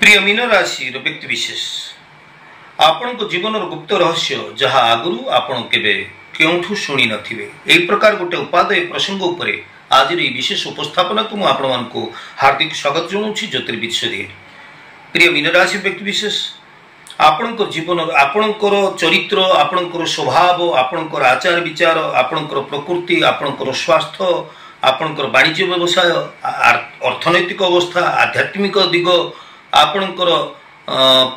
प्रिय मीन राशि व्यक्ति विशेष आपण जीवन गुप्त रहस्य जहाँ आगु आपण केउठू शुणी नथिबे एई प्रकार गोटे उपादेय प्रसंग उपरे आज विशेष उपस्थापना को मुझे हार्दिक स्वागत जनाऊँ ज्योतिर्विद। प्रिय मीन राशि व्यक्ति विशेष आपणकर जीवन आपणकर चरित्र आपणकर स्वभाव आपणकर आचार विचार आपणकर प्रकृति आपणकर स्वास्थ्य आपणकर वाणिज्य व्यवसाय अर्थनैतिक अवस्था आध्यात्मिक दिग आपणकर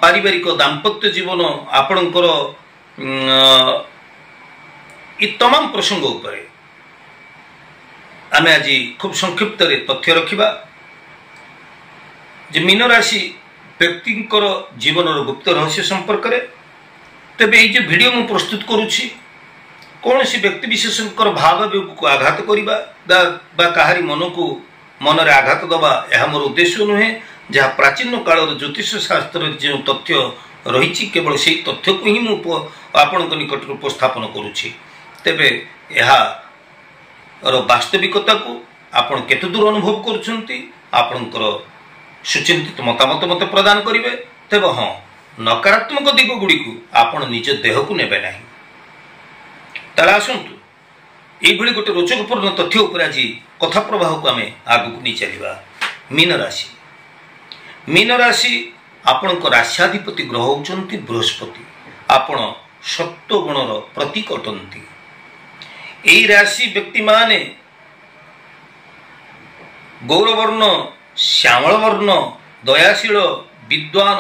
पारिवारिक दाम्पत्य जीवन आपणकर तमाम प्रसंग उपरे आमे आज खूब संक्षिप्त तथ्य रखिबा जे मीन राशि व्यक्तिंकर जीवन गुप्त रहस्य संपर्क में तेबे ये वीडियो मु प्रस्तुत करुछि कौन सी व्यक्ति विशेष भाव को आघात करवा कहारी मन को मन रे आघात दबा यह मोर उद्देश्य नुहे जहाँ प्राचीन काल ज्योतिष शास्त्र जो तथ्य रही केवल से तथ्य को ही मुझे आपण निकट उपस्थापन करुछि तेबे वास्तविकता को आपण केते दूर अनुभव करुछंती आपणकर सुचिंतित मतामत मत प्रदान करेंगे तेब हाँ नकारात्मक दिग गुड़ी को आपण निज देह को नेबे नहीं ताले आसतु ये गोटे रोचकपूर्ण तथ्य उपर आज कथा प्रवाह को आम आगू नहीं चलवा। मीन राशि आपण राश्याधिपति ग्रह होउचंती बृहस्पति आपण सत्व गुणर प्रतीक अटंती। एई राशि व्यक्ति माने गौरवर्ण श्यामल वर्ण दयाशील विद्वान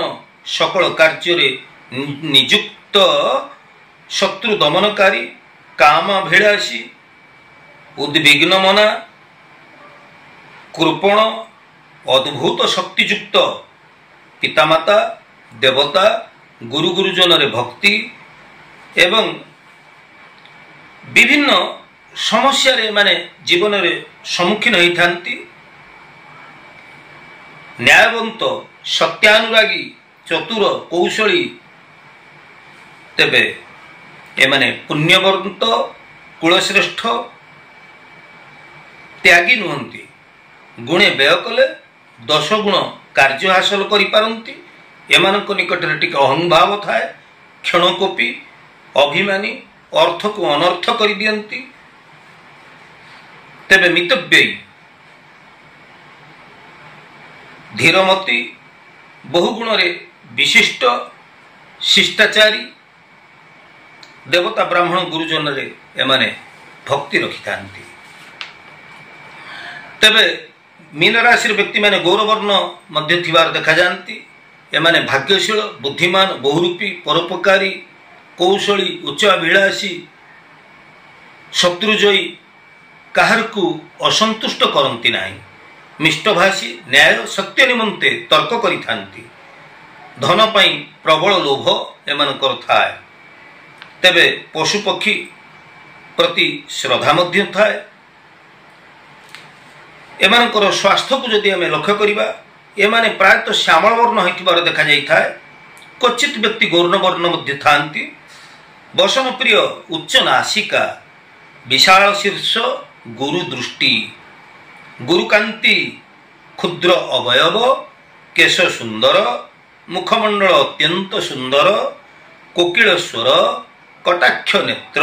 सकल कार्य नियुक्त शत्रु दमनकारी कामाभिलाषी उद्विग्न मना कृपण अद्भुत शक्तियुक्त पितामाता देवता गुरु गुरुजन रे भक्ति एवं विभिन्न समस्या रे माने जीवन रे सम्मुखीन होइथांती। न्यायवंत सत्यानुरागी चतुर कौशली तेबे एमाने पुण्यवंत कुलश्रेष्ठ त्यागी नुहंती गुणे व्यय कले 10 गुण कार्य हासिल करि पारंती। एमानक निकटरे टिके अहंभाव थाए क्षणकोपी अभिमानी अर्थ को अनर्थ करि दियंती। तेबे मितव्ययी धीरमती बहुगुण रे विशिष्ट शिष्टाचारी देवता ब्राह्मण गुरुजन रे एमाने भक्ति रखि थांती। तेबे मीन राशि व्यक्ति माने गौरवर्ण मध्य थिवार देखा जानती। एमाने भाग्यशील बुद्धिमान बहुरूपी परोपकारी कौशली उच्चाभिलाषी शत्रुजयी काहर को असंतुष्ट करती नहीं मिष्टभाषी न्याय सत्य निमंते तर्क करि थांती। धन पाई प्रबल लोभ एमानकर थाए। तेबे पशु पक्षी प्रति श्रद्धा मध्य थाए। एमानकर स्वास्थ्य को जदि आमे लक्ष्य करिबा एमाने प्रायतः श्यामल वर्ण होइतिबार देखा जाई थाए। क्वचित व्यक्ति गौर्ण वर्ण मध्य थांती। वसन प्रिय उच्च नासिका विशाल शीर्ष गुरु दृष्टि गुरुकांति क्षुद्र अवयव केश सुंदर मुखमंडल अत्यंत सुंदर कोकिल स्वर कटाक्ष नेत्र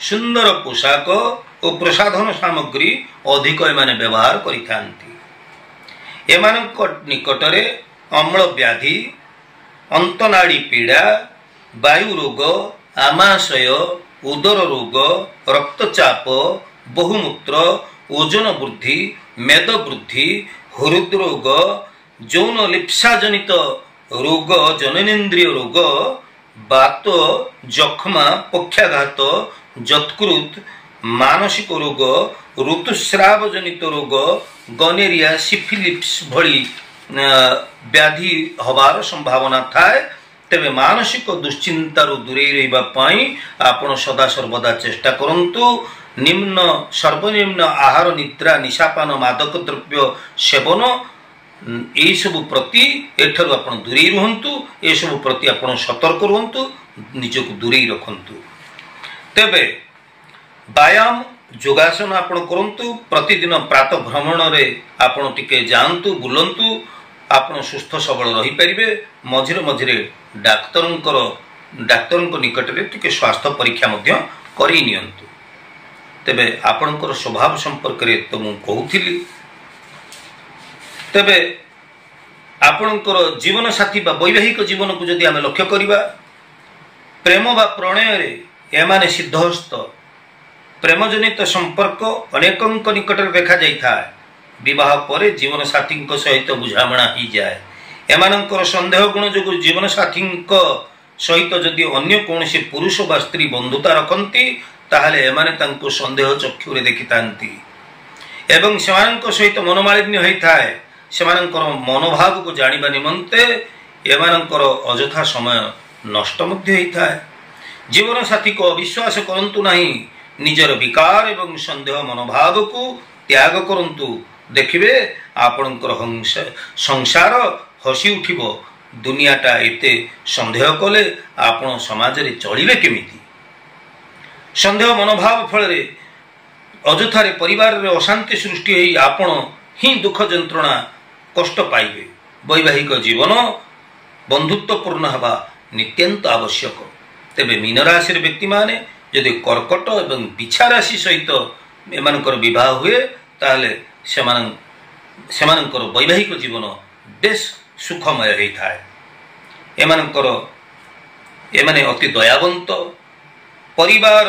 सुंदर पोशाक और प्रसाधन सामग्री अधिक एमाने व्यवहार करिथांती। एमानक निकटरे अम्ल व्याधि अंतनाड़ी पीड़ा वायु रोग आमाशय उदर रोग रक्तचाप बहुमूत्र ओजन वृद्धि मेद वृद्धि हृदरोग यौन लिप्सा जनित रोग जननेन्द्रिय रोग बात जखमा पक्षाघात जत्कृत मानसिक रोग ऋतुस्राव जनित रोग गनेरिया सिफिलिप्स भली व्याधि हबार संभावना थाए। तेबे मानसिक दुश्चिंतारू दूरे रहिबा पाई आपण सदा सर्वदा चेष्टा करंतु। निम्न सर्वनिम्न आहार निद्रा निशापान मादक द्रव्य सेवन यही सब प्रति एठरू आपण दूरे रुहंतु। ए सब प्रति आपण सतर्क रुहंतु निजको दूरे रखंतु। तेबे व्यायाम योगासन आपण करंतु। प्रतिदिन प्रातः भ्रमण रे आपण टिके जानतु बुलंतु ଆପଣ ସୁସ୍ଥ ସବଳ ରହିପାରିବେ। ମଝିରେ ମଝିରେ ଡାକ୍ତରଙ୍କ ନିକଟରେ ଟିକେ ସ୍ୱାସ୍ଥ୍ୟ ପରୀକ୍ଷା ମଧ୍ୟ କରାଇ ନିଅନ୍ତୁ। ତେବେ ଆପଣଙ୍କର ସ୍ୱଭାବ ସମ୍ପର୍କରେ ତ ମୁଁ କହୁଥିଲି। ତେବେ ଆପଣଙ୍କର ଜୀବନସାଥୀ ବା ବୈବାହିକ ଜୀବନକୁ ଯଦି ଆମେ ଲକ୍ଷ୍ୟ କରିବା, ପ୍ରେମ ବା ପ୍ରଣୟରେ ଏମାନେ ସିଦ୍ଧହସ୍ତ। ପ୍ରେମଜନିତ ସମ୍ପର୍କ ଅନେକଙ୍କ ନିକଟରେ ଦେଖାଯାଇଥାଏ। ବିବାହ ପରେ ଜୀବନସାଥୀଙ୍କ ସହିତ ବୁଝାମଣା ହୋଇଯାଏ। ଏମାନଙ୍କର ସନ୍ଦେହ ଗୁଣ ଯୋଗୁଁ ଜୀବନସାଥୀଙ୍କ ସହିତ ଯଦି ଅନ୍ୟ କୌଣସି ପୁରୁଷ ବା ସ୍ତ୍ରୀ ବନ୍ଧୁତା ରଖନ୍ତି, ତାହେଲେ ଏମାନେ ତାଙ୍କୁ ସନ୍ଦେହ ଚକ୍ଷୁରେ ଦେଖିଥାନ୍ତି ଏବଂ ସେମାନଙ୍କ ସହିତ ମନୋମାଳିନ୍ୟ ହୋଇଥାଏ। ସେମାନଙ୍କର ମନୋଭାବକୁ ଜାଣିବା ନିମନ୍ତେ ଏମାନଙ୍କର ଅଯଥା ସମୟ ନଷ୍ଟ ମଧ୍ୟ ହୋଇଥାଏ। ଜୀବନସାଥୀକୁ ଅବିଶ୍ୱାସ କରନ୍ତୁ ନାହିଁ। ନିଜର ବିକାର ଏବଂ ସନ୍ଦେହ ମନୋଭାବକୁ ତ୍ୟାଗ କରନ୍ତୁ। ଦେଖିବେ ଆପଣଙ୍କର ସଂସାର ହସି ଉଠିବ। ଦୁନିଆଟା ଏତେ ସନ୍ଦେହ କଲେ ଆପଣ ସମାଜରେ ଚଳିବେ କେମିତି? ସନ୍ଦେହ ମନୋଭାବ ଫଳରେ ଅଯଥାରେ ପରିବାରରେ ଅଶାନ୍ତି ସୃଷ୍ଟି ହୋଇ ଆପଣ ହିଁ ଦୁଃଖ ଯନ୍ତ୍ରଣା କଷ୍ଟ ପାଇବେ। ବୈବାହିକ ଜୀବନ ବନ୍ଧୁତ୍ୱପୂର୍ଣ୍ଣ ହେବା ନିତ୍ୟାନ୍ତ ଆବଶ୍ୟକ। ତେବେ ମୀନ ରାଶିର ବ୍ୟକ୍ତିମାନେ ଯଦି କର୍କଟ ଏବଂ ବିଛା ରାଶି ସହିତ ଏମାନଙ୍କର ବିବାହ ହୁଏ, ତାହେଲେ ସେମାନଙ୍କର ବୈବାହିକ ଜୀବନ ବେଶ ସୁଖମୟ ହୋଇଥାଏ। ଏମାନେ ଅତି ଦୟାବନ୍ତ। ପରିବାର,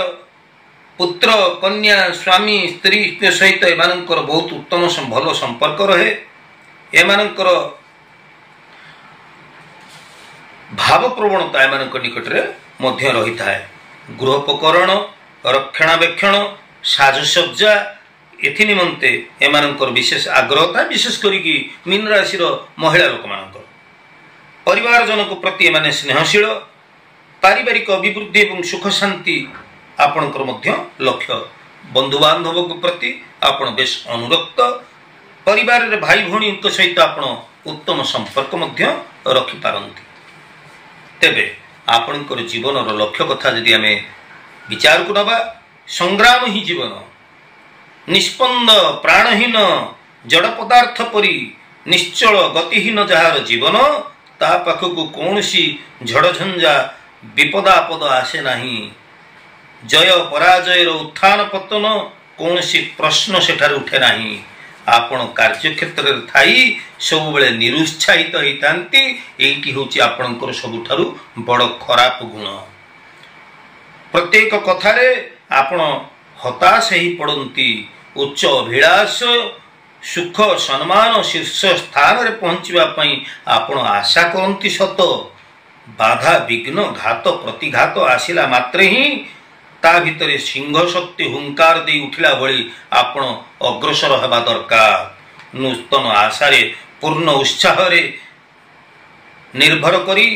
ପୁତ୍ର, କନ୍ୟା, ସ୍ୱାମୀ, ସ୍ତ୍ରୀଙ୍କ ସହିତ ଏମାନଙ୍କର ବହୁତ ଉତ୍ତମ ଭଲ ସମ୍ପର୍କ ରହେ। ଏମାନଙ୍କର ଭାବପ୍ରବଣତା ଏମାନଙ୍କ ନିକଟରେ ମଧ୍ୟ ରହିଥାଏ। ଗୃହୋପକରଣ, ରକ୍ଷଣାବେକ୍ଷଣ, ସାଜସଜ୍ଜା ଏଥି ନିମନ୍ତେ ଏମାନଙ୍କର ବିଶେଷ ଆଗ୍ରହ ଥାଏ, ବିଶେଷ କରିକି ମୀନ ରାଶିର ମହିଳା ଲୋକମାନଙ୍କର। ପରିବାରଜନଙ୍କ ପ୍ରତି ଏମାନେ ସ୍ନେହଶୀଳ। ପାରିବାରିକ ଅଭିବୃଦ୍ଧି ଏବଂ ସୁଖ ଶାନ୍ତି ଆପଣଙ୍କର ମଧ୍ୟ ଲକ୍ଷ୍ୟ। ବନ୍ଧୁବାନ୍ଧବଙ୍କ ପ୍ରତି ଆପଣ ବେଶ ଅନୁରକ୍ତ। ପରିବାରରେ ଭାଇ ଭଉଣୀଙ୍କ ସହିତ ଆପଣ ଉତ୍ତମ ସମ୍ପର୍କ ମଧ୍ୟ ରଖିପାରନ୍ତି। ତେବେ ଆପଣଙ୍କର ଜୀବନର ଲକ୍ଷ୍ୟ କଥା ଯଦି ଆମେ ବିଚାରକୁ ନେବା, ସଂଗ୍ରାମ ହିଁ ଜୀବନ। ନିଷ୍ପନ୍ଦ, ପ୍ରାଣହୀନ, ଜଡ଼ ପଦାର୍ଥ ପରି ନିଶ୍ଚଳ ଗତିହୀନ ଯାହାର ଜୀବନ, ତା ପାଖକୁ କୌଣସି ଝଡ଼ଝଞ୍ଜା ବିପଦାପଦ ଆସେ ନାହିଁ। ଜୟ ପରାଜୟର ଉତ୍ଥାନ ପତନ କୌଣସି ପ୍ରଶ୍ନ ସେଠାରେ ଉଠେ ନାହିଁ। ଆପଣ କାର୍ଯ୍ୟକ୍ଷେତ୍ରରେ ଥାଇ ସବୁବେଳେ ନିରୁତ୍ସାହିତ ହୋଇଥାନ୍ତି। ଏଇଟି ହେଉଛି ଆପଣଙ୍କର ସବୁଠାରୁ ବଡ଼ ଖରାପ ଗୁଣ। ପ୍ରତ୍ୟେକ କଥାରେ ଆପଣ ହତାଶ ହୋଇ ପଡ଼ନ୍ତି। ଉଚ୍ଚ ଅଭିଳାଷ, ସୁଖ, ସମ୍ମାନ, ଶୀର୍ଷ ସ୍ଥାନରେ ପହଞ୍ଚିବା ପାଇଁ ଆପଣ ଆଶା କରନ୍ତି ସତ, ବାଧା ବିଘ୍ନ ଘାତ ପ୍ରତିଘାତ ଆସିଲା ମାତ୍ରେ ହିଁ ତା ଭିତରେ ସିଂହ ଶକ୍ତି ହୁଙ୍କାର ଦେଇ ଉଠିଲା ଭଳି ଆପଣ ଅଗ୍ରସର ହେବା ଦରକାର। ନୂତନ ଆଶାରେ ପୂର୍ଣ୍ଣ ଉତ୍ସାହରେ ନିର୍ଭର କରି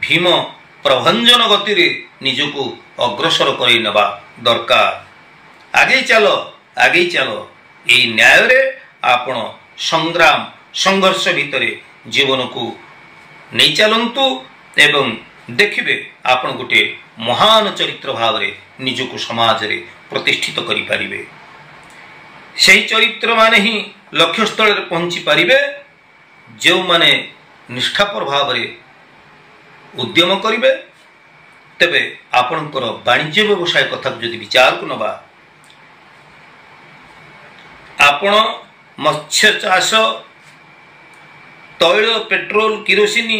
ଭୀମ ପ୍ରଭଞ୍ଜନ ଗତିରେ ନିଜକୁ ଅଗ୍ରସର କରି ନେବା ଦରକାର। ଆଗେଇ ଚାଲ, ଆଗେଇ ଚାଲ। ଏହି ନ୍ୟାୟରେ ଆପଣ ସଂଗ୍ରାମ ସଂଘର୍ଷ ଭିତରେ ଜୀବନକୁ ନେଇ ଚାଲନ୍ତୁ ଏବଂ ଦେଖିବେ ଆପଣ ଗୋଟିଏ ମହାନ ଚରିତ୍ର ଭାବରେ ନିଜକୁ ସମାଜରେ ପ୍ରତିଷ୍ଠିତ କରିପାରିବେ। ସେହି ଚରିତ୍ରମାନେ ହିଁ ଲକ୍ଷ୍ୟସ୍ଥଳରେ ପହଞ୍ଚି ପାରିବେ, ଯେଉଁମାନେ ନିଷ୍ଠାପର ଭାବରେ ଉଦ୍ୟମ କରିବେ। ତେବେ ଆପଣଙ୍କର ବାଣିଜ୍ୟ ବ୍ୟବସାୟ କଥାକୁ ଯଦି ବିଚାରକୁ ନେବା, ଆପଣ ମତ୍ସ୍ୟ ଚାଷ, ତୈଳ, ପେଟ୍ରୋଲ, କିରୋସିନ,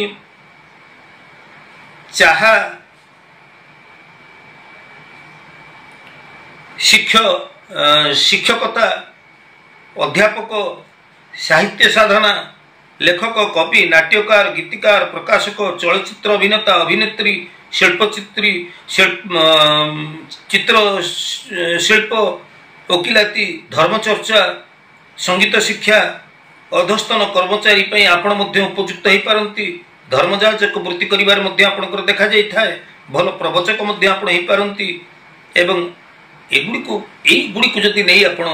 ଚାହା, ଶିକ୍ଷକତା, ଅଧ୍ୟାପକ, ସାହିତ୍ୟ ସାଧନା, ଲେଖକ, କବି, ନାଟ୍ୟକାର, ଗୀତିକାର, ପ୍ରକାଶକ, ଚଳଚ୍ଚିତ୍ର ଅଭିନେତା, ଅଭିନେତ୍ରୀ, ଶିଳ୍ପଚିତ୍ରୀ, ଚିତ୍ର ଶିଳ୍ପ, ଓକିଲାତି, ଧର୍ମଚର୍ଚ୍ଚା, ସଙ୍ଗୀତ ଶିକ୍ଷା, ଅଧସ୍ତନ କର୍ମଚାରୀ ପାଇଁ ଆପଣ ମଧ୍ୟ ଉପଯୁକ୍ତ ହୋଇପାରନ୍ତି। ଧର୍ମଯାଜକ ବୃତ୍ତି କରିବାରେ ମଧ୍ୟ ଆପଣଙ୍କର ଦେଖାଯାଇଥାଏ। ଭଲ ପ୍ରବଚକ ମଧ୍ୟ ଆପଣ ହୋଇପାରନ୍ତି ଏବଂ ଏଇଗୁଡ଼ିକୁ ଯଦି ନେଇ ଆପଣ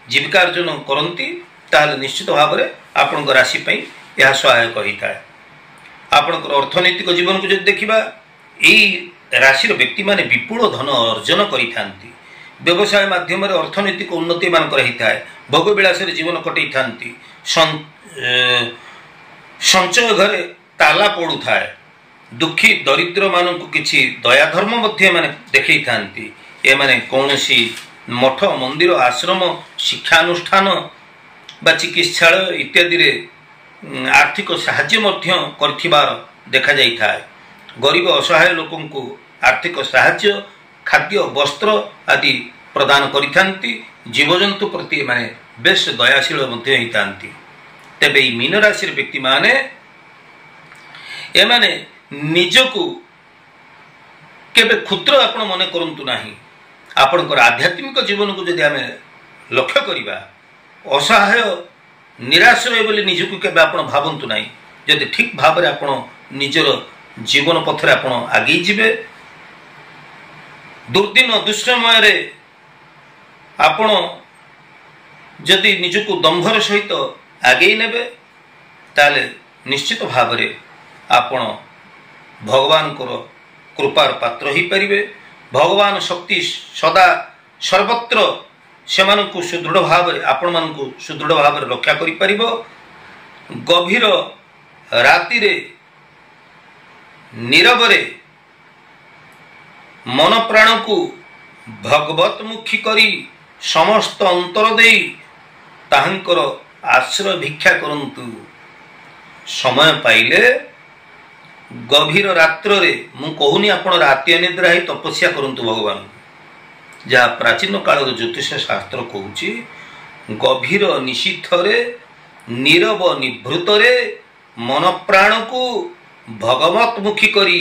ଜୀବିକା ଅର୍ଜନ କରନ୍ତି, ତାହେଲେ ନିଶ୍ଚିତ ଭାବରେ ଆପଣଙ୍କ ରାଶି ପାଇଁ ଏହା ସହାୟକ ହୋଇଥାଏ। ଆପଣଙ୍କର ଅର୍ଥନୈତିକ ଜୀବନକୁ ଯଦି ଦେଖିବା, ଏହି ରାଶିର ବ୍ୟକ୍ତିମାନେ ବିପୁଳ ଧନ ଅର୍ଜନ କରିଥାନ୍ତି। ବ୍ୟବସାୟ ମାଧ୍ୟମରେ ଅର୍ଥନୈତିକ ଉନ୍ନତି ଏମାନଙ୍କର ହୋଇଥାଏ। ଭୋଗବିଳାସରେ ଜୀବନ କଟେଇଥାନ୍ତି। ସଞ୍ଚୟ ଘରେ ତାଲା ପଡୁଥାଏ। ଦୁଃଖୀ ଦରିଦ୍ର ମାନଙ୍କୁ କିଛି ଦୟାଧର୍ମ ମଧ୍ୟ ଏମାନେ ଦେଖେଇଥାନ୍ତି। ଏମାନେ କୌଣସି ମଠ ମନ୍ଦିର ଆଶ୍ରମ ଶିକ୍ଷାନୁଷ୍ଠାନ ବା ଚିକିତ୍ସାଳୟ ଇତ୍ୟାଦିରେ ଆର୍ଥିକ ସାହାଯ୍ୟ ମଧ୍ୟ କରିଥିବାର ଦେଖାଯାଇଥାଏ। ଗରିବ ଅସହାୟ ଲୋକଙ୍କୁ ଆର୍ଥିକ ସାହାଯ୍ୟ ଖାଦ୍ୟ ବସ୍ତ୍ର ଆଦି ପ୍ରଦାନ କରିଥାନ୍ତି। ଜୀବଜନ୍ତୁ ପ୍ରତି ଏମାନେ ବେଶ ଦୟାଶୀଳ ମଧ୍ୟ ହେଇଥାନ୍ତି। ତେବେ ଏହି ମୀନ ରାଶିର ବ୍ୟକ୍ତିମାନେ ଏମାନେ ନିଜକୁ କେବେ କ୍ଷୁଦ୍ର ଆପଣ ମନେ କରନ୍ତୁ ନାହିଁ। ଆପଣଙ୍କର ଆଧ୍ୟାତ୍ମିକ ଜୀବନକୁ ଯଦି ଆମେ ଲକ୍ଷ୍ୟ କରିବା, ଅସହାୟ ନିରାଶ୍ରୟ ବୋଲି ନିଜକୁ କେବେ ଆପଣ ଭାବନ୍ତୁ ନାହିଁ। ଯଦି ଠିକ୍ ଭାବରେ ଆପଣ ନିଜର ଜୀବନ ପଥରେ ଆପଣ ଆଗେଇ ଯିବେ, ଦୁର୍ଦିନ ଦୁଃସମୟରେ ଆପଣ ଯଦି ନିଜକୁ ଦମ୍ଭର ସହିତ ଆଗେଇ ନେବେ, ତାହେଲେ ନିଶ୍ଚିତ ଭାବରେ ଆପଣ ଭଗବାନଙ୍କର କୃପାର ପାତ୍ର ହୋଇପାରିବେ। ଭଗବାନ ଶକ୍ତି ସଦା ସର୍ବତ୍ର ସେମାନଙ୍କୁ ସୁଦୃଢ଼ ଭାବରେ ଆପଣମାନଙ୍କୁ ସୁଦୃଢ଼ ଭାବରେ ରକ୍ଷା କରିପାରିବ। ଗଭୀର ରାତିରେ ନୀରବରେ ମନ ପ୍ରାଣକୁ ଭଗବତମୁଖୀ କରି ସମସ୍ତ ଅନ୍ତର ଦେଇ ତାହାଙ୍କର ଆଶ୍ରୟ ଭିକ୍ଷା କରନ୍ତୁ। ସମୟ ପାଇଲେ ଗଭୀର ରାତ୍ରରେ, ମୁଁ କହୁନି ଆପଣ ରାତି ଅନିଦ୍ରା ହେଇ ତପସ୍ୟା କରନ୍ତୁ ଭଗବାନଙ୍କୁ, ଯାହା ପ୍ରାଚୀନ କାଳର ଜ୍ୟୋତିଷ ଶାସ୍ତ୍ର କହୁଛି, ଗଭୀର ନିଶୀଥରେ ନୀରବ ନିଭୃତରେ ମନ ପ୍ରାଣକୁ ଭଗବତମୁଖୀ କରି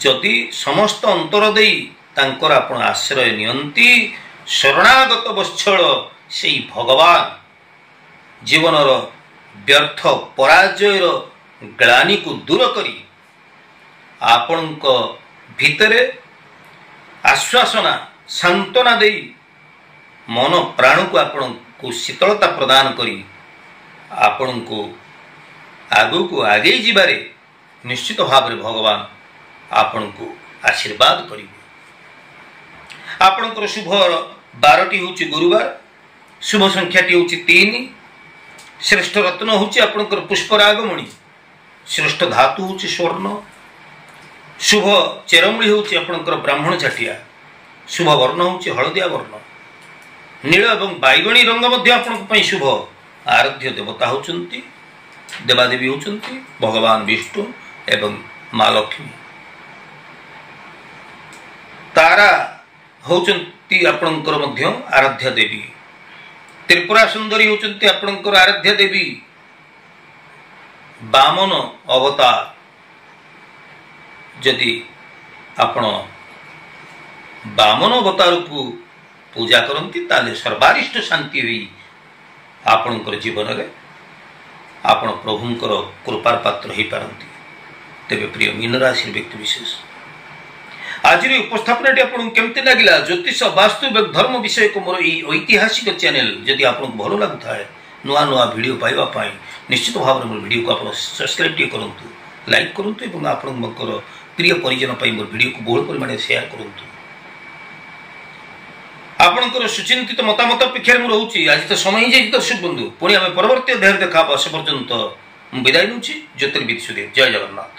ଯଦି ସମସ୍ତ ଅନ୍ତର ଦେଇ ତାଙ୍କର ଆପଣ ଆଶ୍ରୟ ନିଅନ୍ତି, ଶରଣାଗତ ବତ୍ସଳ ସେଇ ଭଗବାନ ଜୀବନର ବ୍ୟର୍ଥ ପରାଜୟର ଗ୍ଳାନିକୁ ଦୂର କରି ଆପଣଙ୍କ ଭିତରେ ଆଶ୍ୱାସନା ସାନ୍ତ୍ୱନା ଦେଇ ମନ ପ୍ରାଣକୁ ଆପଣଙ୍କୁ ଶୀତଳତା ପ୍ରଦାନ କରି ଆପଣଙ୍କୁ ଆଗକୁ ଆଗେଇ ଯିବାରେ ନିଶ୍ଚିତ ଭାବରେ ଭଗବାନ ଆପଣଙ୍କୁ ଆଶୀର୍ବାଦ କରିବେ। ଆପଣଙ୍କର ଶୁଭ ବାରଟି ହେଉଛି ଗୁରୁବାର, ଶୁଭ ସଂଖ୍ୟାଟି ହେଉଛି 3, ଶ୍ରେଷ୍ଠ ରତ୍ନ ହେଉଛି ଆପଣଙ୍କର ପୁଷ୍ପରାଗମଣି, ଶ୍ରେଷ୍ଠ ଧାତୁ ହେଉଛି ସ୍ୱର୍ଣ୍ଣ, ଶୁଭ ଚେରମୂଳି ହେଉଛି ଆପଣଙ୍କର ବ୍ରାହ୍ମଣ ଝାଟିଆ, ଶୁଭ ବର୍ଣ୍ଣ ହେଉଛି ହଳଦିଆ ବର୍ଣ୍ଣ, ନୀଳ ଏବଂ ବାଇଗଣୀ ରଙ୍ଗ ମଧ୍ୟ ଆପଣଙ୍କ ପାଇଁ ଶୁଭ। ଆରାଧ୍ୟ ଦେବତା ହେଉଛନ୍ତି ଦେବାଦେବୀ ହେଉଛନ୍ତି ଭଗବାନ ବିଷ୍ଣୁ ଏବଂ ମା ଲକ୍ଷ୍ମୀ। ତାରା ହେଉଛନ୍ତି ଆପଣଙ୍କର ମଧ୍ୟ ଆରାଧ୍ୟ ଦେବୀ। ତ୍ରିପୁରା ସୁନ୍ଦରୀ ହେଉଛନ୍ତି ଆପଣଙ୍କର ଆରାଧ୍ୟ ଦେବୀ। ବାମନ ଅବତାର, ଯଦି ଆପଣ ବାମନ ଅବତାରକୁ ପୂଜା କରନ୍ତି ତାହେଲେ ସର୍ବାରିଷ୍ଟ ଶାନ୍ତି ହୋଇ ଆପଣଙ୍କର ଜୀବନରେ ଆପଣ ପ୍ରଭୁଙ୍କର କୃପାର ପାତ୍ର ହୋଇପାରନ୍ତି। ତେବେ ପ୍ରିୟ ମୀନ ରାଶିର ବ୍ୟକ୍ତି ବିଶେଷ, ଆଜିର ଉପସ୍ଥାପନାଟି ଆପଣଙ୍କୁ କେମିତି ଲାଗିଲା? ଜ୍ୟୋତିଷ ବାସ୍ତୁ ଏବଂ ଧର୍ମ ବିଷୟକୁ ମୋର ଏହି ଐତିହାସିକ ଚ୍ୟାନେଲ ଯଦି ଆପଣଙ୍କୁ ଭଲ ଲାଗୁଥାଏ, ନୂଆ ନୂଆ ଭିଡ଼ିଓ ପାଇବା ପାଇଁ ନିଶ୍ଚିତ ଭାବରେ ମୋର ଭିଡ଼ିଓକୁ ଆପଣ ସବସ୍କ୍ରାଇବ୍ ଟିକେ କରନ୍ତୁ, ଲାଇକ୍ କରନ୍ତୁ ଏବଂ ଆପଣଙ୍କର ପ୍ରିୟ ପରିଜନ ପାଇଁ ମୋର ଭିଡ଼ିଓକୁ ବହୁଳ ପରିମାଣରେ ସେୟାର କରନ୍ତୁ। ଆପଣଙ୍କର ସୁଚିନ୍ତିତ ମତାମତ ଅପେକ୍ଷାରେ ମୁଁ ରହୁଛି। ଆଜି ତ ସମୟ ହେଇଯାଇଛି ଦର୍ଶକ ବନ୍ଧୁ, ପୁଣି ଆମେ ପରବର୍ତ୍ତୀ ଅଧ୍ୟାୟରେ ଦେଖା ହେବା। ସେ ପର୍ଯ୍ୟନ୍ତ ମୁଁ ବିଦାୟ ନେଉଛି। ଜ୍ୟୋତିର୍ବିଦ ସୁଧୀର, ଜୟ ଜଗନ୍ନାଥ।